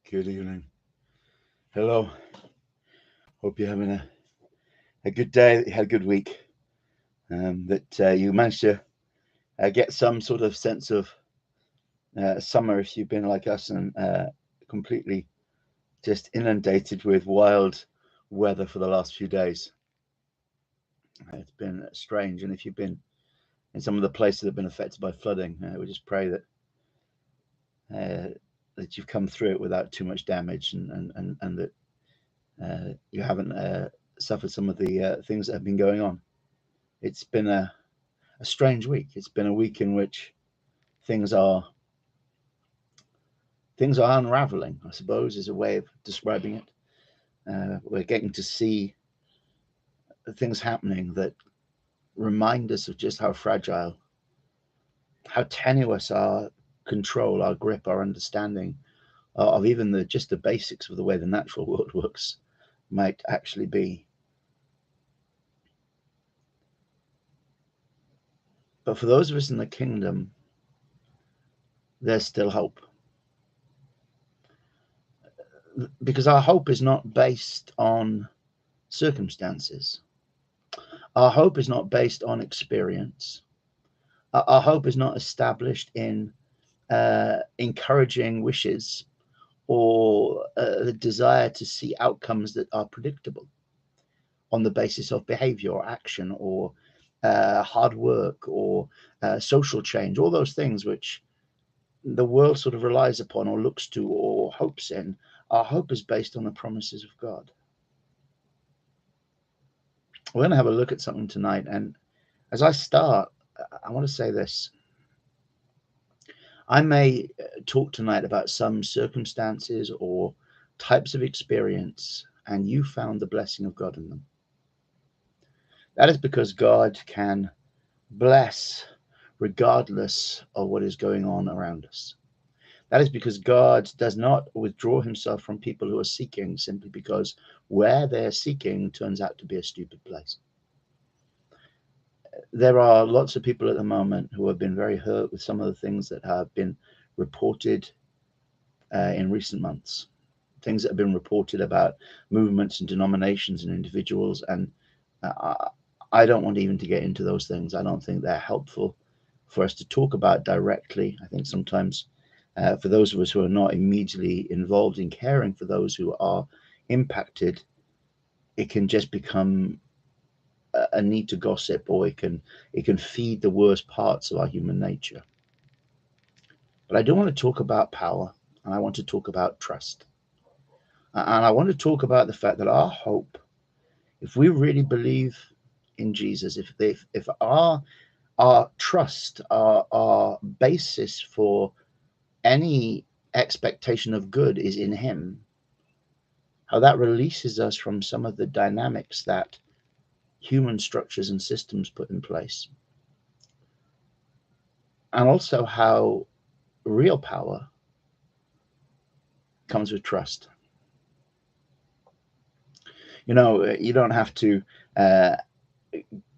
Good evening. Hello. Hope you're having a good day, that you had a good week, that you managed to get some sort of sense of summer if you've been like us and completely just inundated with wild weather for the last few days. It's been strange. And if you've been in some of the places that have been affected by flooding, we just pray uh, that you've come through it without too much damage and that you haven't suffered some of the things that have been going on. It's been a strange week. It's been a week in which things are things are unraveling, I suppose, is a way of describing it. We're getting to see things happening that remind us of just how fragile, how tenuous our control, our grip, our understanding of even the basics of the way the natural world works might actually be. But for those of us in the kingdom, there's still hope. Because our hope is not based on circumstances. Our hope is not based on experience. Our hope is not established in encouraging wishes or the desire to see outcomes that are predictable on the basis of behavior or action or hard work or social change, all those things which the world sort of relies upon or looks to or hopes in. Our hope is based on the promises of God. We're going to have a look at something tonight, and as I start, I want to say this. I may talk tonight about some circumstances or types of experience, and you found the blessing of God in them. That is because God can bless regardless of what is going on around us. That is because God does not withdraw himself from people who are seeking simply because where they're seeking turns out to be a stupid place. There are lots of people at the moment who have been very hurt with some of the things that have been reported in recent months, things that have been reported about movements and denominations and individuals. And I don't want even to get into those things. I don't think they're helpful for us to talk about directly. I think sometimes for those of us who are not immediately involved in caring for those who are impacted, it can just become a need to gossip, or it can feed the worst parts of our human nature. But I do want to talk about power, and I want to talk about trust, and I want to talk about the fact that our hope, if we really believe in Jesus, if our trust, our basis for any expectation of good is in him, how that releases us from some of the dynamics that human structures and systems put in place. And also how real power comes with trust. You know, you don't have to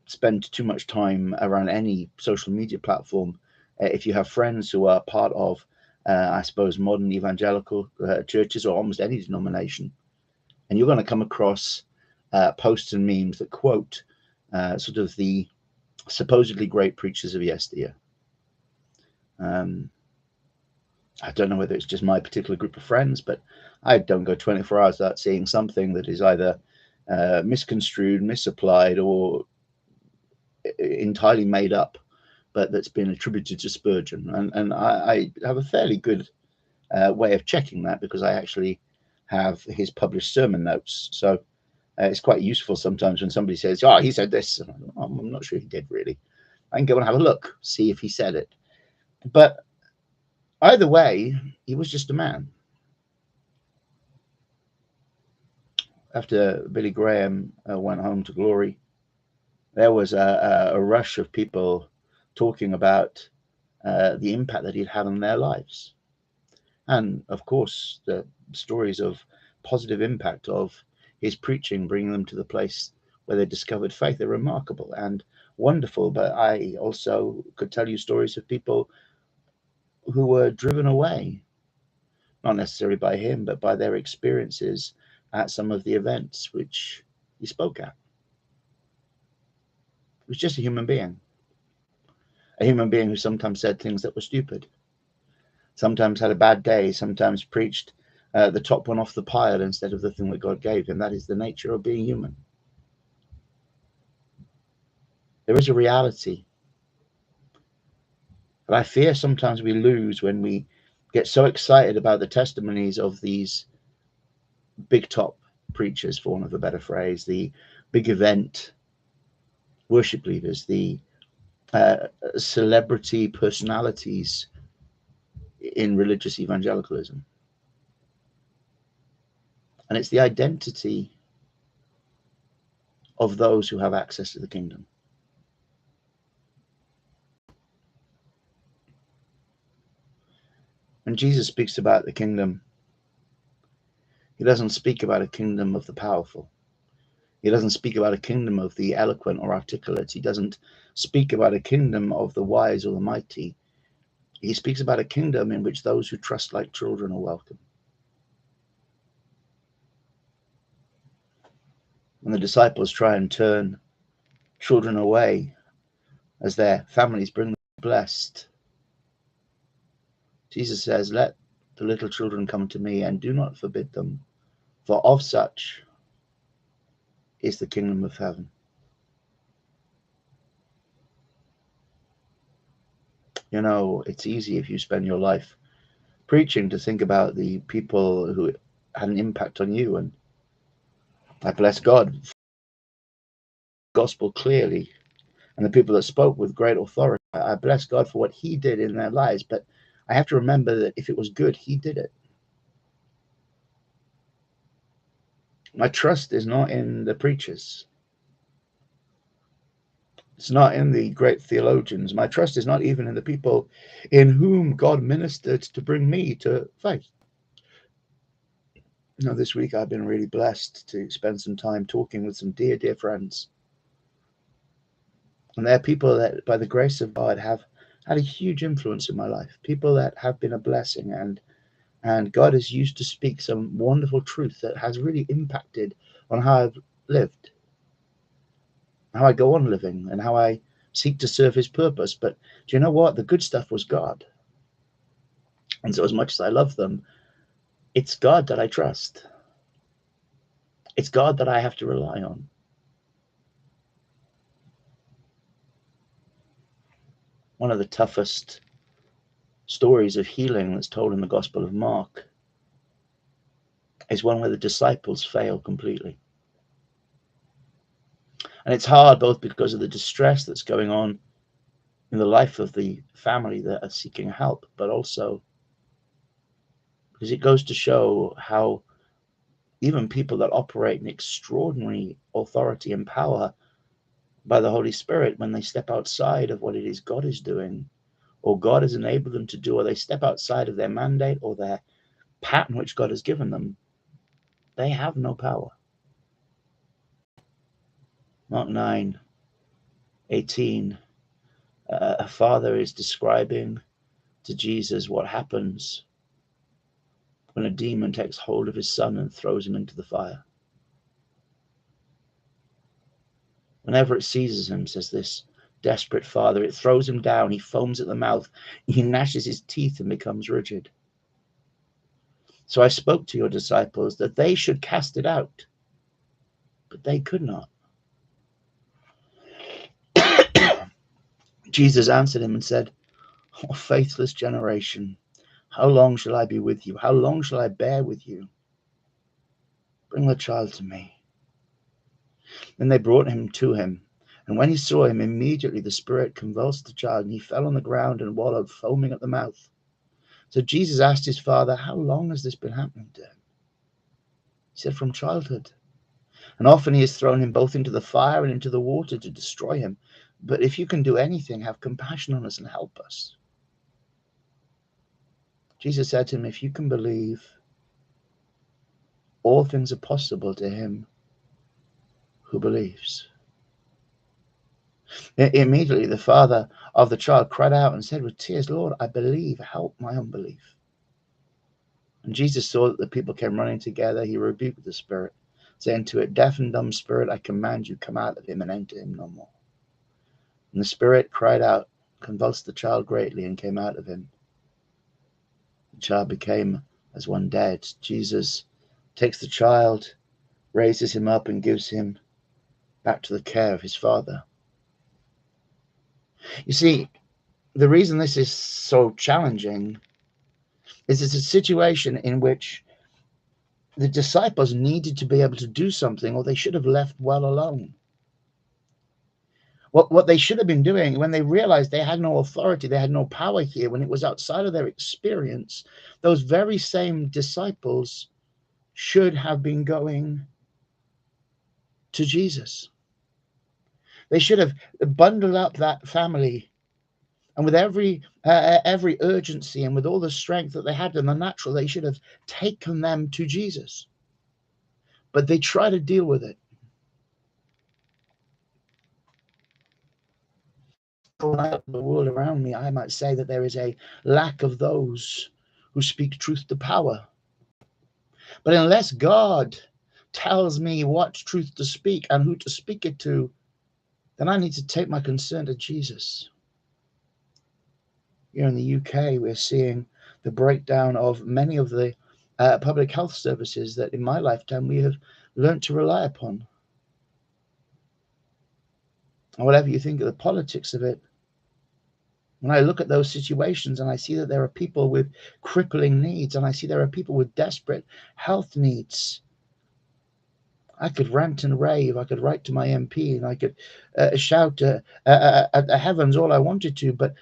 spend too much time around any social media platform if you have friends who are part of I suppose modern evangelical churches or almost any denomination, and you're going to come across posts and memes that quote sort of the supposedly great preachers of yesteryear. I don't know whether it's just my particular group of friends, but I don't go 24 hours without seeing something that is either misconstrued, misapplied, or entirely made up, but that's been attributed to Spurgeon. And I have a fairly good way of checking that because I actually have his published sermon notes. So it's quite useful sometimes when somebody says, "Oh, he said this." I'm not sure he did really. I can go and have a look, see if he said it. But either way, he was just a man. After Billy Graham went home to glory, there was a rush of people talking about the impact that he'd had on their lives. And of course, the stories of positive impact of his preaching, bringing them to the place where they discovered faith, are remarkable and wonderful. But I also could tell you stories of people who were driven away, not necessarily by him, but by their experiences at some of the events which he spoke at. He was just a human being who sometimes said things that were stupid, sometimes had a bad day, sometimes preached the top one off the pile instead of the thing that God gave him. That is the nature of being human. There is a reality that I fear sometimes we lose when we get so excited about the testimonies of these big top preachers, for want of a better phrase, the big event worship leaders, the celebrity personalities in religious evangelicalism. And it's the identity of those who have access to the kingdom. When Jesus speaks about the kingdom, he doesn't speak about a kingdom of the powerful. He doesn't speak about a kingdom of the eloquent or articulate. He doesn't speak about a kingdom of the wise or the mighty. He speaks about a kingdom in which those who trust like children are welcome. When the disciples try and turn children away as their families bring them blessed, Jesus says, "Let the little children come to me and do not forbid them, for of such is the kingdom of heaven." You know, it's easy if you spend your life preaching to think about the people who had an impact on you. And I bless God for the gospel clearly, and the people that spoke with great authority. I bless God for what he did in their lives. But I have to remember that if it was good, he did it. My trust is not in the preachers. It's not in the great theologians. My trust is not even in the people in whom God ministered to bring me to faith. You know, this week I've been really blessed to spend some time talking with some dear, dear friends. And they're people that, by the grace of God, have had a huge influence in my life. People that have been a blessing, and God has used to speak some wonderful truth that has really impacted on how I've lived, how I go on living, and how I seek to serve his purpose. But do you know what? The good stuff was God. And so as much as I love them, it's God that I trust. It's God that I have to rely on. One of the toughest stories of healing that's told in the Gospel of Mark is one where the disciples fail completely. And it's hard both because of the distress that's going on in the life of the family that are seeking help, but also because it goes to show how even people that operate in extraordinary authority and power by the Holy Spirit, when they step outside of what it is God is doing, or God has enabled them to do, or they step outside of their mandate or their pattern which God has given them, they have no power. Mark 9:18, a father is describing to Jesus what happens when a demon takes hold of his son and throws him into the fire. Whenever it seizes him, says this desperate father, it throws him down, he foams at the mouth, he gnashes his teeth and becomes rigid. So I spoke to your disciples that they should cast it out, but they could not. Jesus answered him and said, "O faithless generation, how long shall I be with you? How long shall I bear with you? Bring the child to me." Then they brought him to him. And when he saw him, immediately the spirit convulsed the child, and he fell on the ground and wallowed, foaming at the mouth. So Jesus asked his father, "How long has this been happening to him?" He said, "From childhood. And often he has thrown him both into the fire and into the water to destroy him. But if you can do anything, have compassion on us and help us." Jesus said to him, "If you can believe, all things are possible to him who believes." Immediately the father of the child cried out and said with tears, "Lord, I believe, help my unbelief." And Jesus saw that the people came running together. He rebuked the spirit, saying to it, "Deaf and dumb spirit, I command you, come out of him and enter him no more." And the spirit cried out, convulsed the child greatly, and came out of him. The child became as one dead. Jesus takes the child, raises him up, and gives him back to the care of his father. You see, the reason this is so challenging is it's a situation in which the disciples needed to be able to do something, or they should have left well alone. What they should have been doing when they realized they had no authority, they had no power here, when it was outside of their experience, those very same disciples should have been going to Jesus. They should have bundled up that family, and with every urgency and with all the strength that they had in the natural, they should have taken them to Jesus. But they try to deal with it. When I look at the world around me, I might say that there is a lack of those who speak truth to power. But unless God tells me what truth to speak and who to speak it to, then I need to take my concern to Jesus. Here in the UK, we're seeing the breakdown of many of the public health services that in my lifetime we have learned to rely upon. And whatever you think of the politics of it, when I look at those situations and I see that there are people with crippling needs, and I see there are people with desperate health needs, I could rant and rave, I could write to my MP, and I could shout at the heavens all I wanted to, but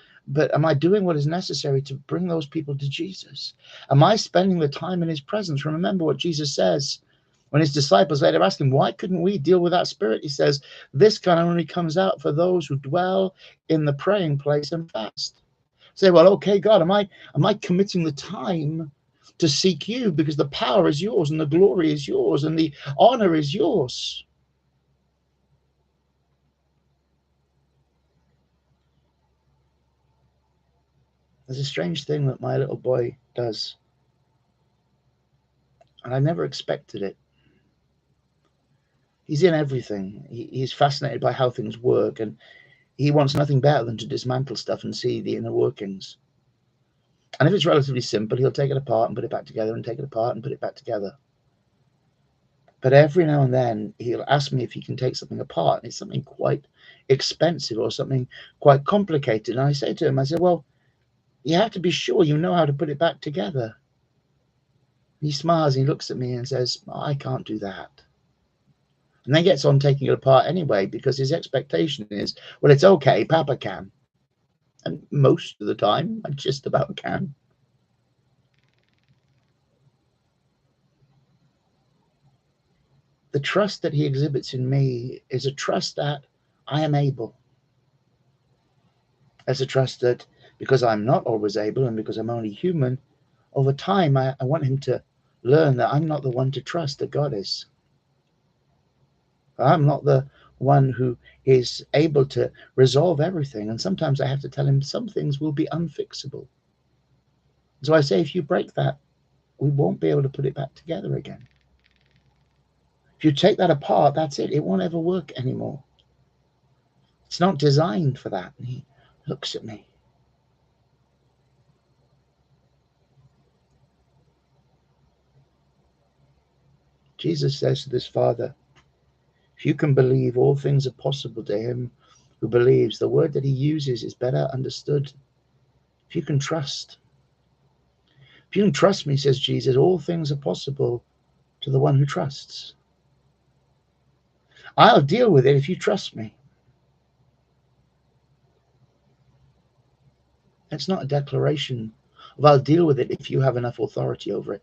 am I doing what is necessary to bring those people to Jesus? Am I spending the time in his presence? Remember what Jesus says when his disciples later ask him, why couldn't we deal with that spirit? He says, this kind only comes out for those who dwell in the praying place and fast. Say, well, okay, God, am I committing the time to seek you, because the power is yours and the glory is yours and the honor is yours? There's a strange thing that my little boy does, and I never expected it. He's in everything. He's fascinated by how things work, and he wants nothing better than to dismantle stuff and see the inner workings. And if it's relatively simple, he'll take it apart and put it back together, and take it apart and put it back together. But every now and then he'll ask me if he can take something apart, and it's something quite expensive or something quite complicated. And I say to him, I say, well, you have to be sure you know how to put it back together. He smiles and he looks at me and says, I can't do that. And then gets on taking it apart anyway, because his expectation is, well, it's okay, Papa can. And most of the time, I just about can. The trust that he exhibits in me is a trust that I am able. It's a trust that, because I'm not always able and because I'm only human, over time I want him to learn that I'm not the one to trust, that God is. I'm not the one who is able to resolve everything. And sometimes I have to tell him some things will be unfixable. So I say, if you break that, we won't be able to put it back together again. If you take that apart, that's it. It won't ever work anymore. It's not designed for that. And he looks at me. Jesus says to this father, if you can believe, all things are possible to him who believes. The word that he uses is better understood. If you can trust. If you can trust me, says Jesus, all things are possible to the one who trusts. I'll deal with it if you trust me. It's not a declaration of I'll deal with it if you have enough authority over it.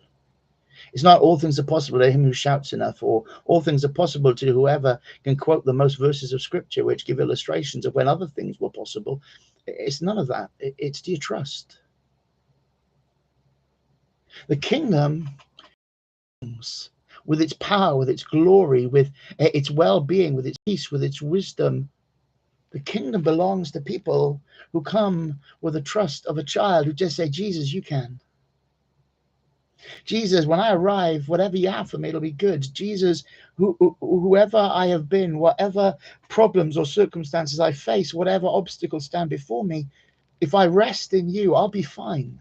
It's not all things are possible to him who shouts enough, or all things are possible to whoever can quote the most verses of scripture which give illustrations of when other things were possible. It's none of that. It's, do you trust? The kingdom, with its power, with its glory, with its well-being, with its peace, with its wisdom, the kingdom belongs to people who come with the trust of a child, who just say, Jesus, you can. Jesus, when I arrive, whatever you have for me, it'll be good. Jesus, whoever I have been, whatever problems or circumstances I face, whatever obstacles stand before me, if I rest in you, I'll be fine.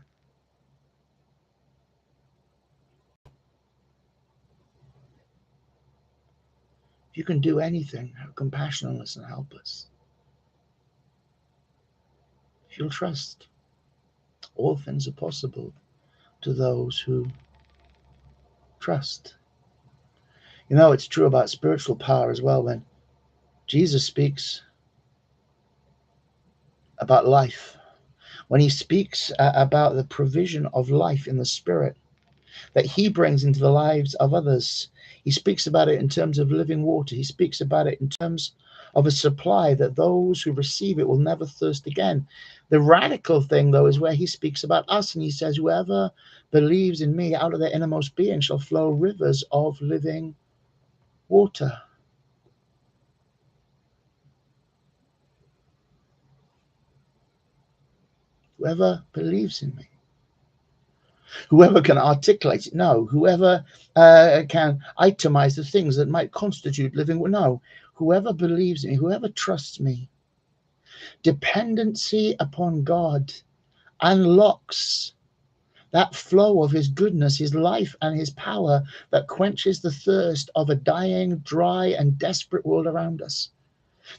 If you can do anything, have compassion on us and help us. If you'll trust, all things are possible to those who trust. You know, it's true about spiritual power as well. When Jesus speaks about life, when he speaks about the provision of life in the Spirit that he brings into the lives of others, he speaks about it in terms of living water. He speaks about it in terms of a supply that those who receive it will never thirst again. The radical thing, though, is where he speaks about us, and he says, whoever believes in me, out of their innermost being shall flow rivers of living water. Whoever believes in me. Whoever can articulate it, no. Whoever can itemize the things that might constitute living, no. Whoever believes in me, whoever trusts me. Dependency upon God unlocks that flow of his goodness, his life, and his power that quenches the thirst of a dying, dry, and desperate world around us.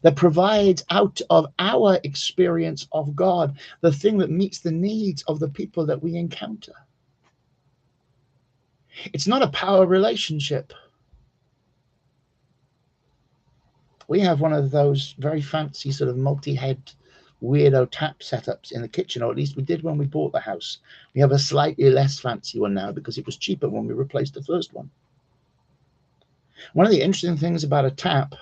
That provides out of our experience of God the thing that meets the needs of the people that we encounter. It's not a power relationship. We have one of those very fancy sort of multi-head weirdo tap setups in the kitchen, or at least we did when we bought the house. We have a slightly less fancy one now because it was cheaper when we replaced the first one. One of the interesting things about a tap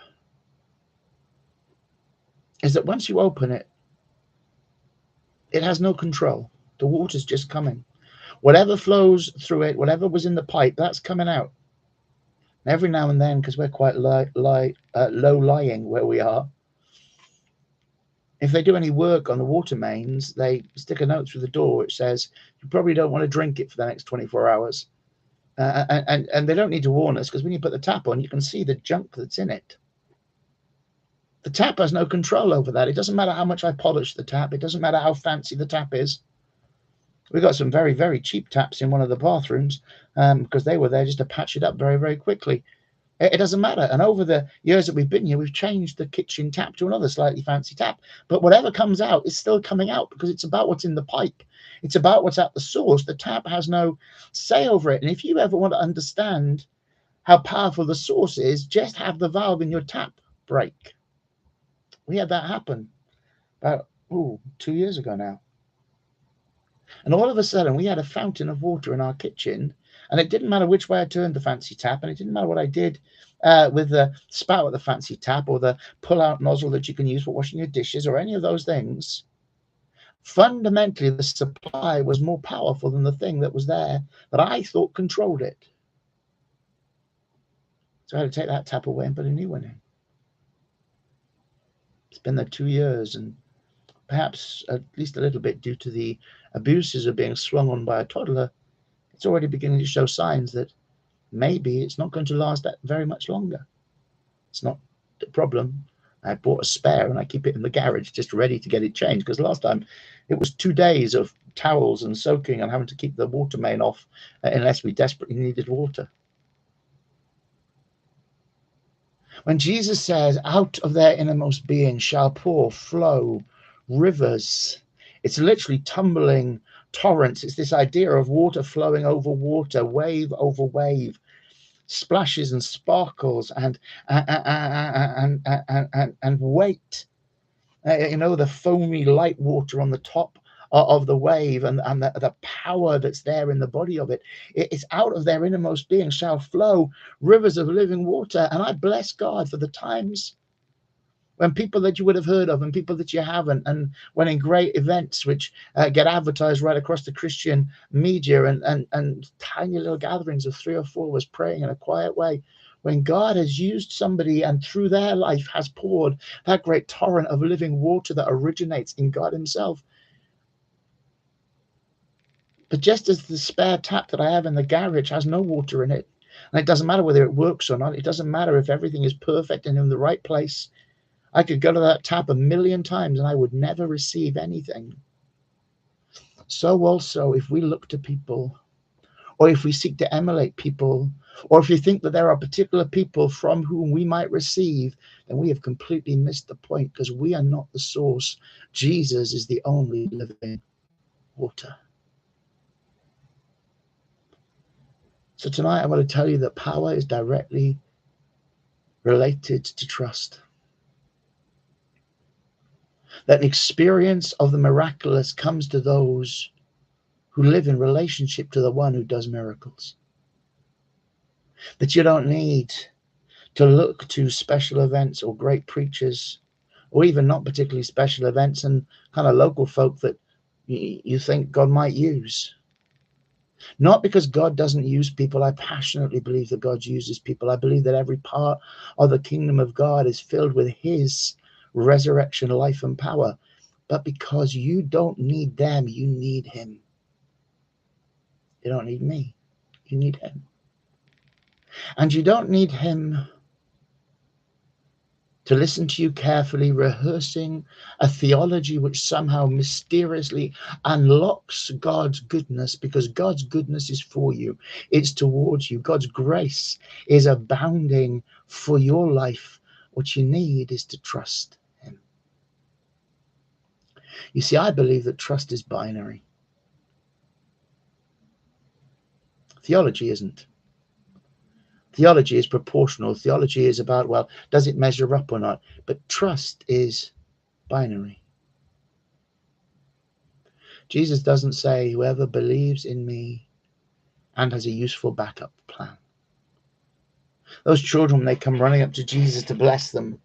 is that once you open it, it has no control. The water's just coming. Whatever flows through it, whatever was in the pipe, that's coming out. And every now and then, because we're quite low-lying where we are, if they do any work on the water mains, they stick a note through the door which says, you probably don't want to drink it for the next 24 hours. And they don't need to warn us, because when you put the tap on, you can see the junk that's in it. The tap has no control over that. It doesn't matter how much I polish the tap. It doesn't matter how fancy the tap is. We got some very, very cheap taps in one of the bathrooms because they were there just to patch it up very, very quickly. It doesn't matter. And over the years that we've been here, we've changed the kitchen tap to another slightly fancy tap. But whatever comes out is still coming out because it's about what's in the pipe. It's about what's at the source. The tap has no say over it. And if you ever want to understand how powerful the source is, just have the valve in your tap break. We had that happen about 2 years ago now. And all of a sudden, we had a fountain of water in our kitchen, and it didn't matter which way I turned the fancy tap, and it didn't matter what I did with the spout of the fancy tap or the pull-out nozzle that you can use for washing your dishes or any of those things. Fundamentally, the supply was more powerful than the thing that was there that I thought controlled it. So I had to take that tap away and put a new one in. It's been there 2 years, and perhaps at least a little bit due to the abuses of being swung on by a toddler, it's already beginning to show signs that maybe it's not going to last that very much longer. It's not the problem. I bought a spare and I keep it in the garage just ready to get it changed, because last time it was 2 days of towels and soaking and having to keep the water main off unless we desperately needed water. When Jesus says, out of their innermost being shall flow rivers, it's literally tumbling torrents. It's this idea of water flowing over water, wave over wave, splashes and sparkles and weight. The foamy light water on the top of the wave and the power that's there in the body of it. It's out of their innermost being shall flow rivers of living water. And I bless God for the times when people that you would have heard of and people that you haven't, and when in great events which get advertised right across the Christian media, and tiny little gatherings of 3 or 4 of us praying in a quiet way, when God has used somebody and through their life has poured that great torrent of living water that originates in God himself. But just as the spare tap that I have in the garage has no water in it, and it doesn't matter whether it works or not, it doesn't matter if everything is perfect and in the right place, I could go to that tap 1,000,000 times and I would never receive anything. So also, if we look to people, or if we seek to emulate people, or if you think that there are particular people from whom we might receive, then we have completely missed the point, because we are not the source. Jesus is the only living water. So tonight I want to tell you that power is directly related to trust. That the experience of the miraculous comes to those who live in relationship to the one who does miracles. That you don't need to look to special events or great preachers, or even not particularly special events and kind of local folk that you think God might use. Not because God doesn't use people. I passionately believe that God uses people. I believe that every part of the kingdom of God is filled with his resurrection, life, and power. But because you don't need them, you need him. You don't need me. You need him. And you don't need him to listen to you carefully, rehearsing a theology which somehow mysteriously unlocks God's goodness, because God's goodness is for you. It's towards you. God's grace is abounding for your life. What you need is to trust him. You see, I believe that trust is binary. Theology isn't. Theology is proportional. Theology is about, well, does it measure up or not? But trust is binary. Jesus doesn't say, whoever believes in me and has a useful backup plan. Those children, when they come running up to Jesus to bless them,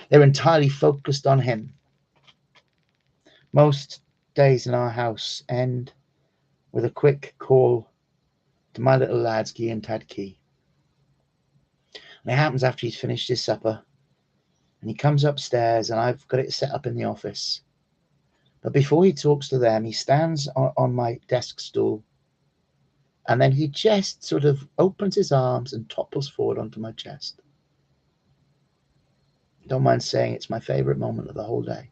they're entirely focused on him. Most days in our house end with a quick call to my little lads, Guy and Tad Key. And it happens after he's finished his supper, and he comes upstairs, and I've got it set up in the office. But before he talks to them, he stands on my desk stool, and then he just sort of opens his arms and topples forward onto my chest. Don't mind saying it's my favorite moment of the whole day.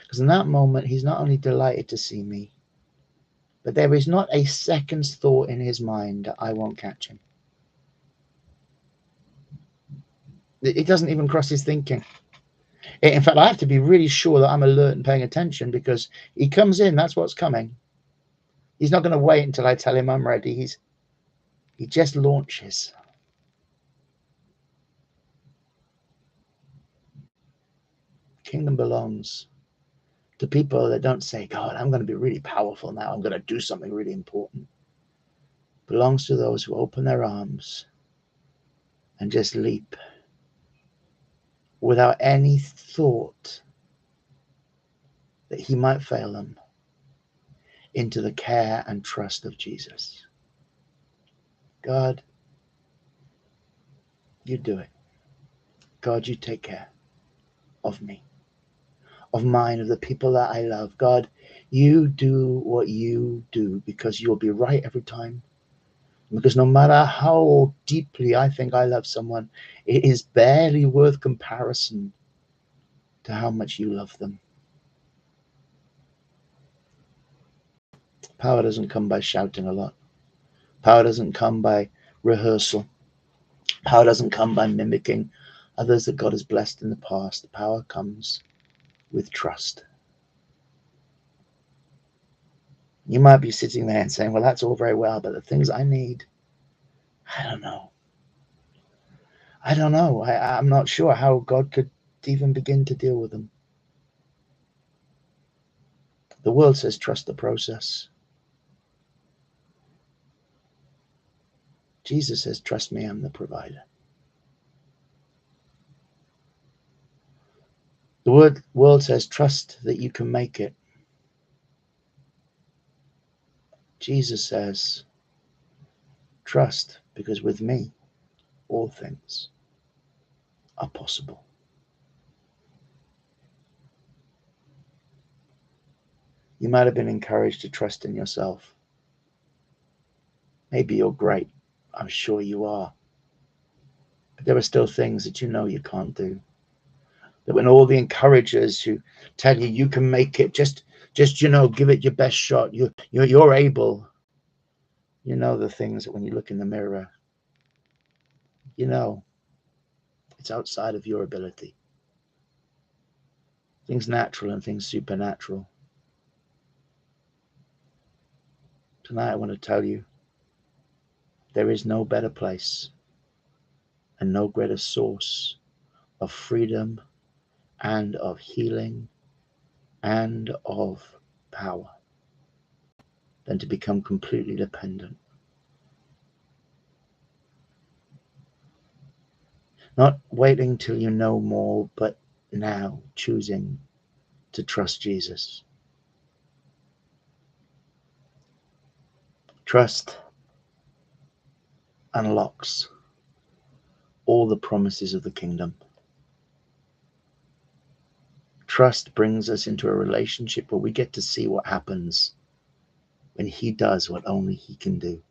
Because in that moment, he's not only delighted to see me, but there is not a second's thought in his mind that I won't catch him. It doesn't even cross his thinking. In fact, I have to be really sure that I'm alert and paying attention, because he comes in, that's what's coming. He's not going to wait until I tell him I'm ready. He just launches. Kingdom belongs to people that don't say, God, I'm going to be really powerful now. I'm going to do something really important. It belongs to those who open their arms and just leap without any thought that he might fail them into the care and trust of Jesus. God, you do it. God, you take care of me, of mine, of the people that I love. God, you do what you do, because you'll be right every time. Because no matter how deeply I think I love someone, it is barely worth comparison to how much you love them. Power doesn't come by shouting a lot. Power doesn't come by rehearsal. Power doesn't come by mimicking others that God has blessed in the past. The power comes with trust. You might be sitting there and saying, well, that's all very well, but the things I need, I don't know. I'm not sure how God could even begin to deal with them. The world says trust the process. Jesus says, trust me, I'm the provider. The world says trust that you can make it. Jesus says, trust, because with me, all things are possible. You might have been encouraged to trust in yourself. Maybe you're great. I'm sure you are. But there are still things that you know you can't do. That when all the encouragers who tell you you can make it, just give it your best shot. You're able. You know the things that when you look in the mirror, you know it's outside of your ability. Things natural and things supernatural. Tonight I want to tell you there is no better place and no greater source of freedom and of healing and of power than to become completely dependent. Not waiting till you know more, but now choosing to trust Jesus. Trust unlocks all the promises of the kingdom. Trust brings us into a relationship where we get to see what happens when he does what only he can do.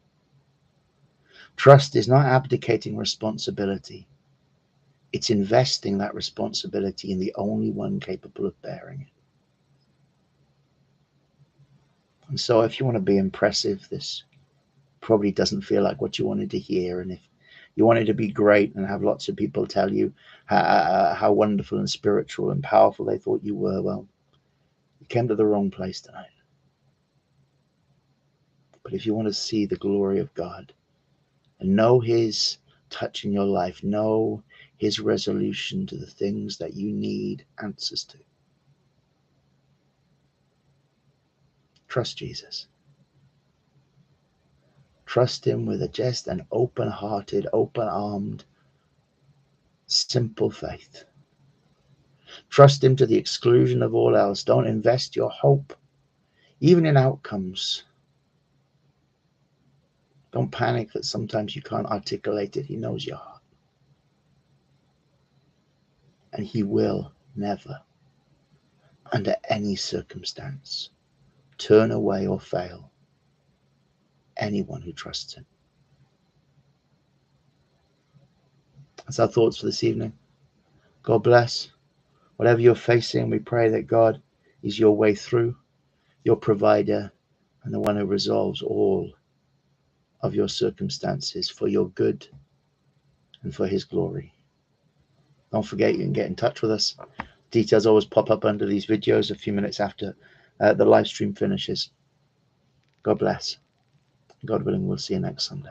Trust is not abdicating responsibility. It's investing that responsibility in the only one capable of bearing it. And so if you want to be impressive, this probably doesn't feel like what you wanted to hear. And if you wanted to be great and have lots of people tell you how wonderful and spiritual and powerful they thought you were, well, you came to the wrong place tonight. But if you want to see the glory of God and know his touch in your life, know his resolution to the things that you need answers to, trust Jesus. Trust him with just an open-hearted, open-armed, simple faith. Trust him to the exclusion of all else. Don't invest your hope, even in outcomes. Don't panic that sometimes you can't articulate it. He knows your heart. And he will never, under any circumstance, turn away or fail anyone who trusts him. That's our thoughts for this evening. God bless. Whatever you're facing, we pray that God is your way through, your provider, and the one who resolves all of your circumstances for your good and for his glory. Don't forget, you can get in touch with us. Details always pop up under these videos a few minutes after the live stream finishes. God bless. God willing, we'll see you next Sunday.